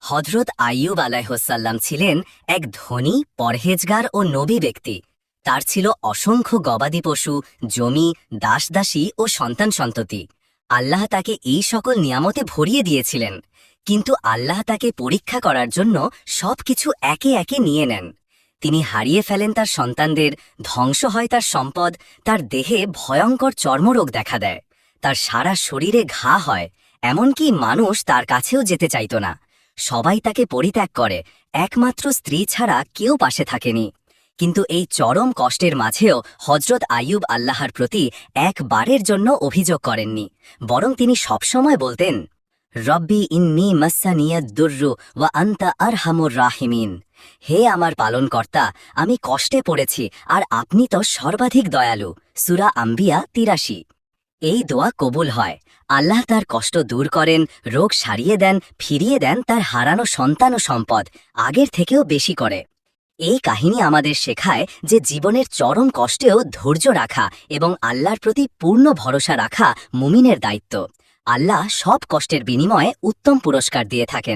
হযরত আইয়ুব আলাইহিসসালাম ছিলেন এক ধনী, পরহেজগার ও নবী ব্যক্তি। তার ছিল অসংখ্য গবাদি পশু, জমি, দাসদাসী ও সন্তান সন্ততি। আল্লাহ তাকে এই সকল নিয়ামতে ভরিয়ে দিয়েছিলেন, কিন্তু আল্লাহ তাকে পরীক্ষা করার জন্য সবকিছু একে একে নিয়ে নেন। তিনি হারিয়ে ফেলেন তার সন্তানদের, ধ্বংস হয় তার সম্পদ, তার দেহে ভয়ঙ্কর চর্মরোগ দেখা দেয়, তার সারা শরীরে ঘা হয়, এমনকি মানুষ তার কাছেও যেতে চাইত না। সবাই তাকে পরিত্যাগ করে, একমাত্র স্ত্রী ছাড়া কেউ পাশে থাকেনি। কিন্তু এই চরম কষ্টের মাঝেও হযরত আইয়ুব আল্লাহর প্রতি একবারের জন্য অভিযোগ করেননি, বরং তিনি সবসময় বলতেন, রব্বি ইন্নী মাসানিয়াদ দুররু ওয়া আনতা আরহামুর রাহিমিন। হে আমার পালনকর্তা, আমি কষ্টে পড়েছি আর আপনি তো সর্বাধিক দয়ালু। সূরা আম্বিয়া ৮৩। এই দোয়া কবুল হয়। আল্লাহ তার কষ্ট দূর করেন, রোগ সারিয়ে দেন, ফিরিয়ে দেন তার হারানো সন্তান ও সম্পদ, আগের থেকেও বেশি করে। এই কাহিনী আমাদের শেখায় যে জীবনের চরম কষ্টেও ধৈর্য রাখা এবং আল্লাহর প্রতি পূর্ণ ভরসা রাখা মুমিনের দায়িত্ব। আল্লাহ সব কষ্টের বিনিময়ে উত্তম পুরস্কার দিয়ে থাকেন।